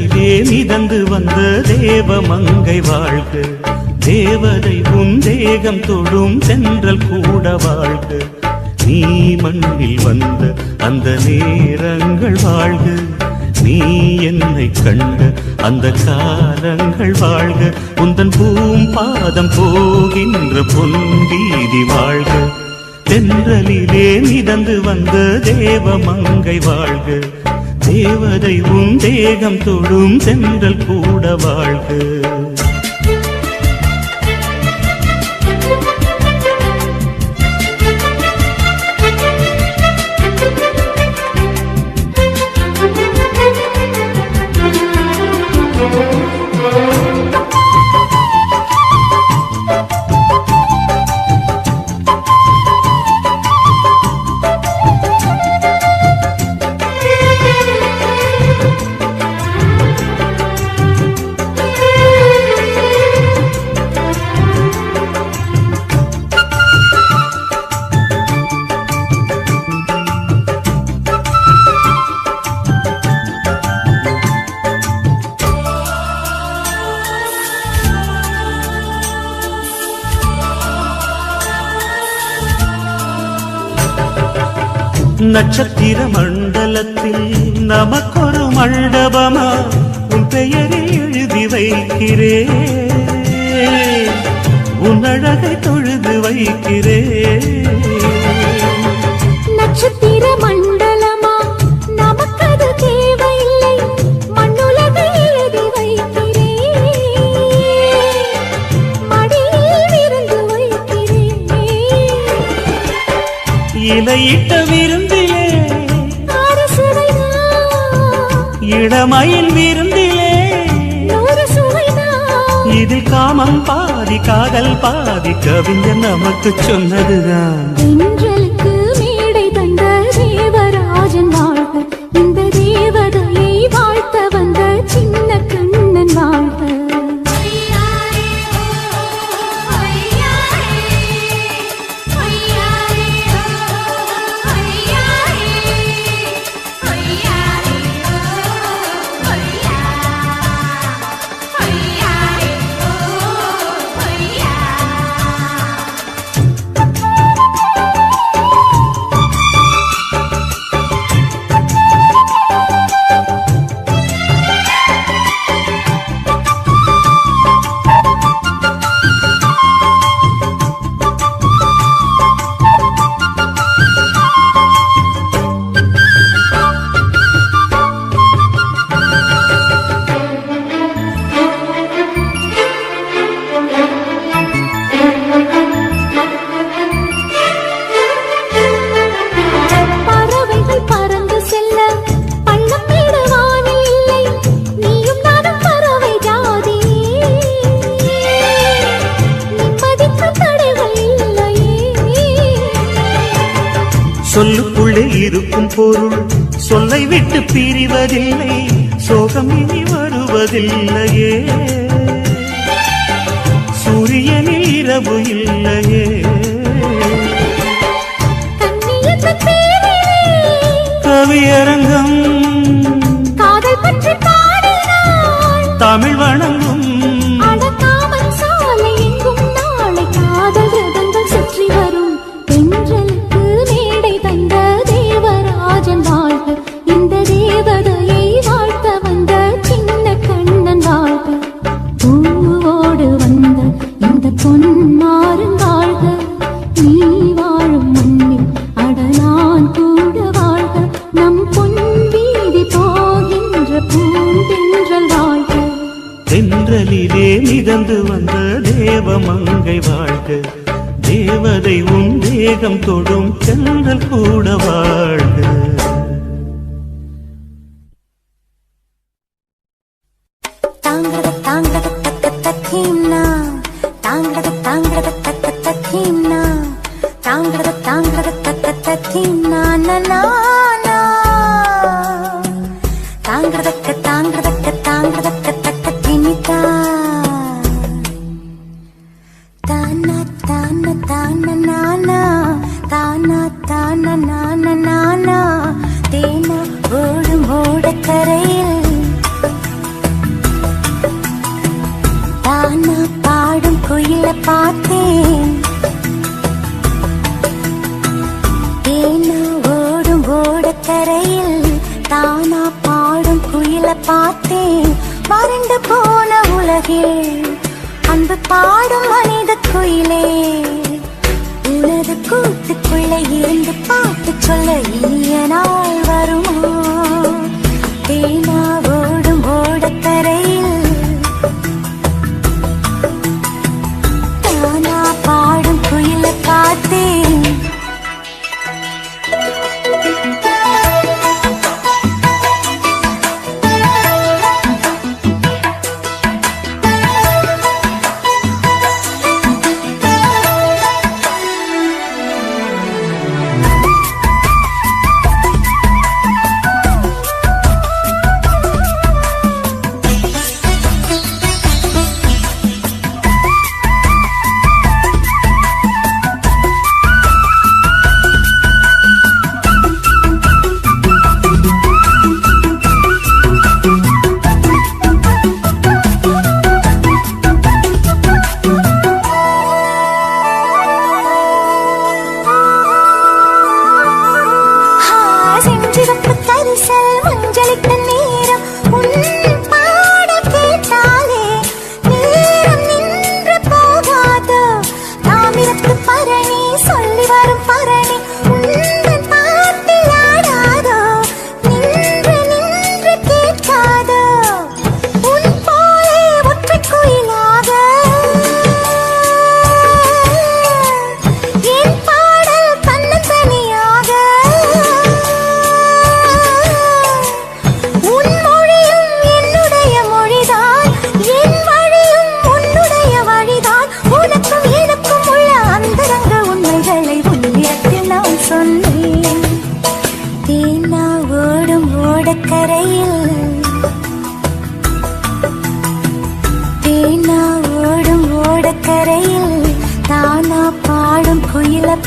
தென்றலிலே மிதந்து வந்த தேவ மங்கை வாழ்க, தேவதை உன் தேகம் தொடும் தென்றல் கூட வாழ்க. நீ மண்ணில் வந்த அந்த நேரங்கள் வாழ்க, நீ என்னை கண்ட அந்த காலங்கள் வாழ்க. உந்தன் பூம்பாதம் போகின்ற பொன்வீதி வாழ்க, தென்றலிலே மிதந்து வந்த தேவ மங்கை வாழ்க, தேவதை உன் தேகம் தொடும் தென்றல் கூட வாழ்க. நட்சத்திர மண்டலத்தில் நமக்கொரு மண்டபமா உன் பெயரில் எழுதி வைக்கிறேன், உன் அழகை தொழுது வைக்கிறேன். நட்சத்திர மண்டலமா நமக்கது தேவையில்லை, மண்ணுலகை எழுதி வைக்கிறேன், மடியில் விருந்து வைக்கிறேன். இலையிட்ட விருந்திலே இளமயில் விருந்திலே இதில் காமம் பாதி காதல் பாதி கவிஞர் நமக்கு சொன்னதுதான். தென்றலுக்கு மேடை தந்த தேவராஜன் வாழ்க, இந்த தேவதையை வாழ்த்த வந்த சின்ன கண்ணன் வாழ்க. சொல்லுக்குள்ளே இருக்கும் பொருள் சொல்லை விட்டு பிரிவதில்லை, சோகம் இனி வருவதில்லையே, சூரியனில் இரவு இல்லையே. கவியரங்கம் காதல் பற்றி பாடினாள், தமிழ் வணங்கும் அடக்காமல் சாலை எங்கும் நாளை காதல் ரதங்கள் சுற்றி வரும். தென்றலுக்கு மேடை தந்த தேவராஜன் வாழ்க, இந்த தேவதையை வாழ்த்த வந்த சின்ன கண்ணன் வாழ்க. பூவோடு வந்த இந்த பொன்மாறன் வாழ்க, நீ வாழும் மண்ணில் அடலான் கூட வாழ்க. நம் பொன் வீதி போகின்ற பூந்தென்றல் வாழ்க, தென்றலிலே மிதந்து வந்த தேவ மங்கை வாழ்க, தேவதை உன் தேகம் தொடும் தென்றல் கூட வாழ்க. தாங்கட தாங்கட தக்க தக்கீம்னா, தாங்கட தாங்கட தக்க தக்கீம்னா, தாங்கட தாங்கட தக்க தக்கீம்னா நனா, தாங்கட தாங்கட தாங்கட தக்க திமிதா, தானா தானா தானா நானா, தானா தானா நானா நானா, தேனா ஓடும் ஓடக்கரையில் குயில பார்த்தேன். தேனா ஓடும் ஓடக்கரையில் தானா பாடும் குயில பார்த்தேன். வறண்டு போன உலகில் அன்பு பாடும் மனித குயிலே, உனது கூட்டுக்குள்ளே இருந்து பாட்டு சொல்ல இனிய நாள் வருமா? தேனா ஓடும் ஓடக்கரையில் தானா பாடும் குயில பார்த்தேன்.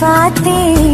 பார்த்தேன்.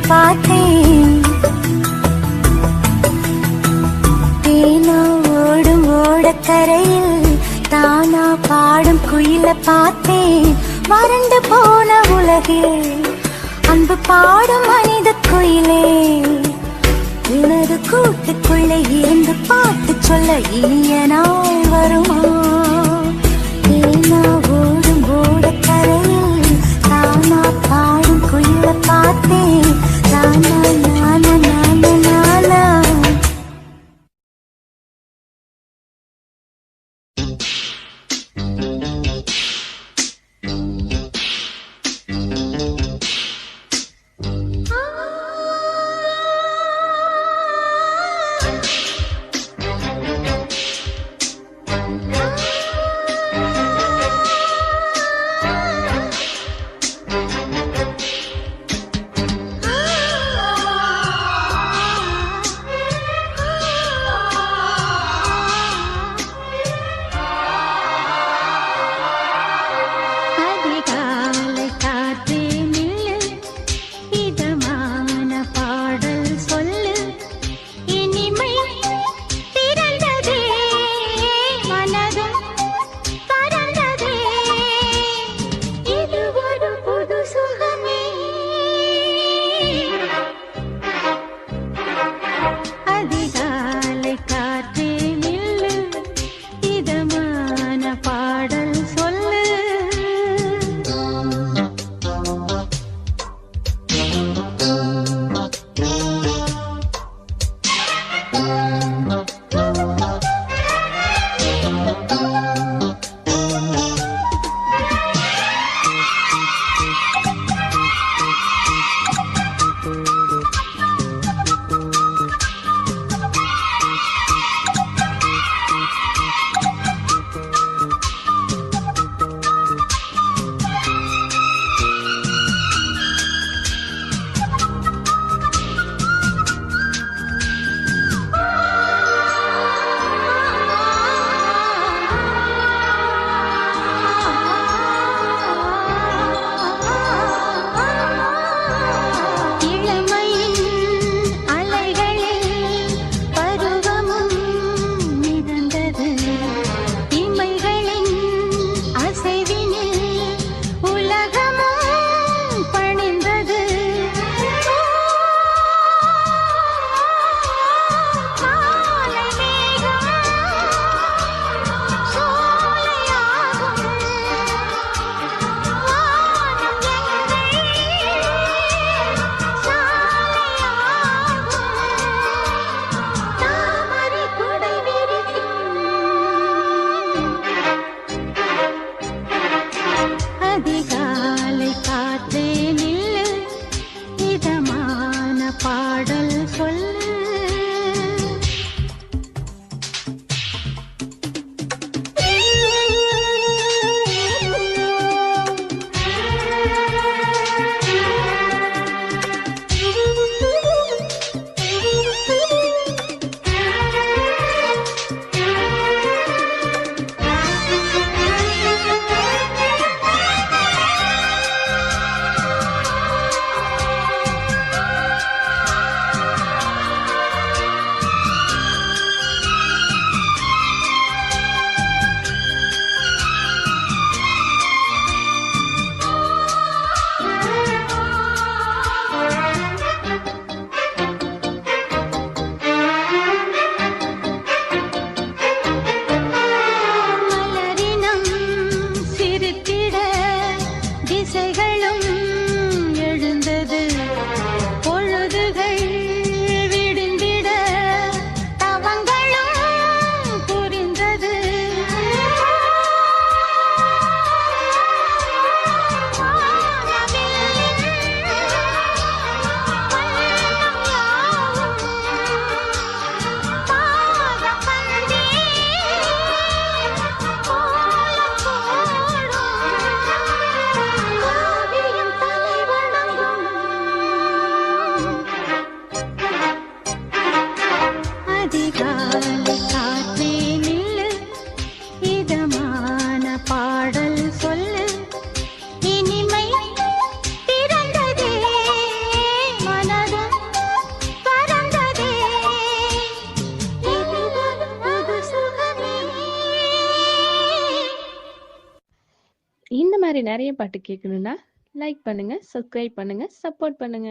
பார்த்தேன். தேனா ஓடும் ஓடக்கரையில் தானா பாடும் குயில பார்த்தேன். வறண்டு போன உலகில் அன்பு பாடும் மனித குயிலே, உனது கூட்டுக்குள்ளே இருந்து பாட்டு சொல்ல இனிய நாள் வருமா? தேனா ஓடும் ஓடக்கரையில் தானா பாடும் குயில பார்த்தேன். நானா நானா நானா நானா. மாதிரி நிறைய பாட்டு கேட்கணும்னா லைக் பண்ணுங்க, சப்ஸ்கிரைப் பண்ணுங்க, சப்போர்ட் பண்ணுங்க.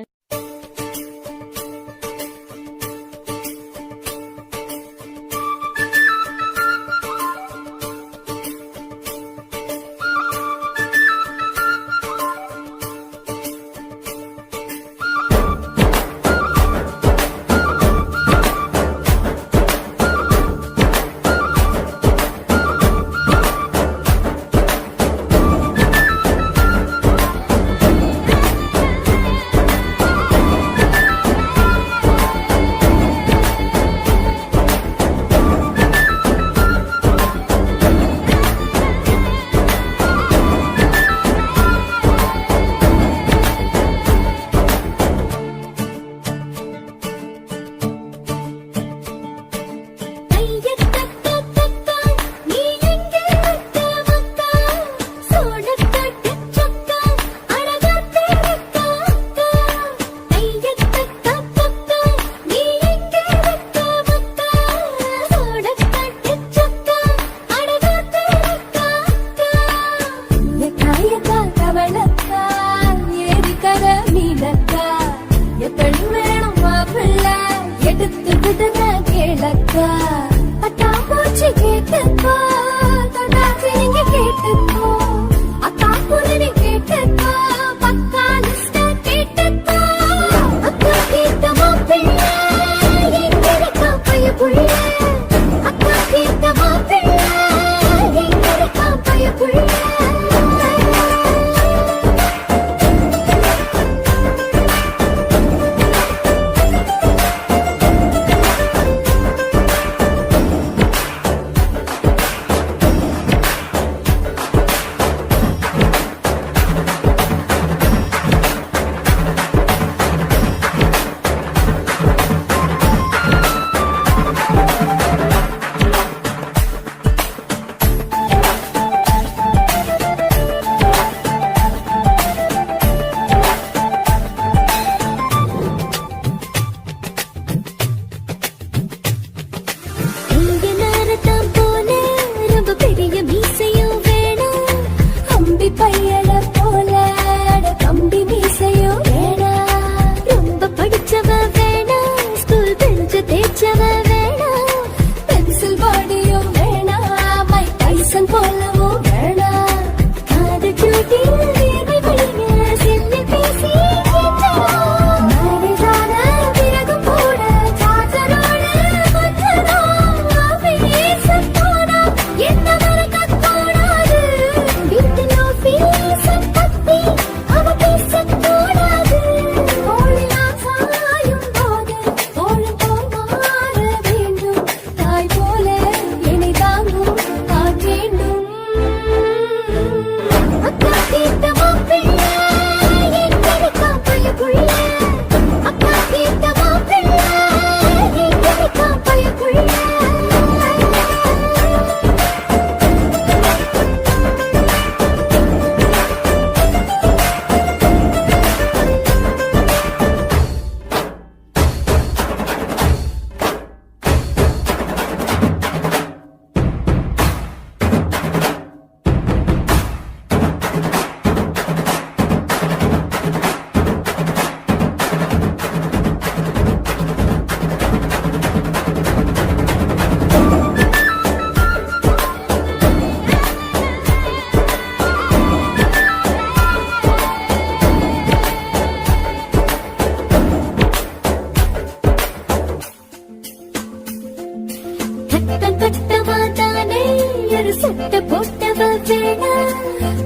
கட்ட போட்டவ வேணா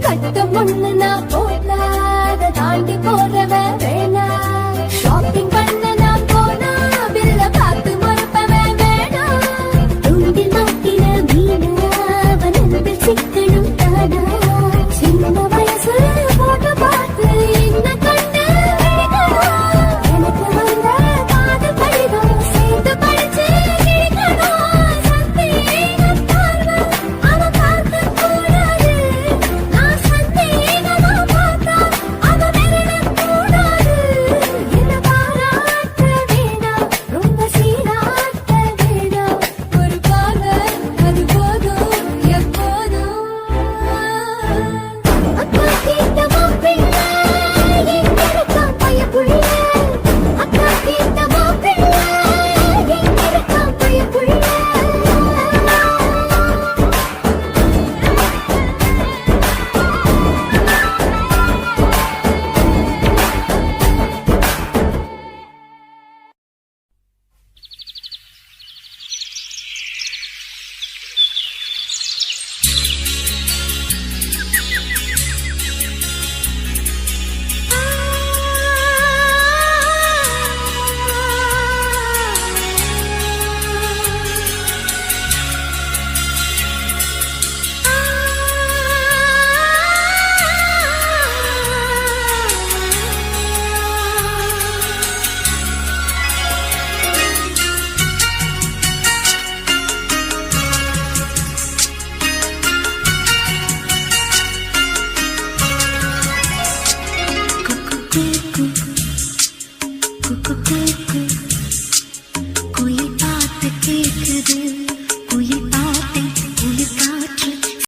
கட்ட முன்னு நான்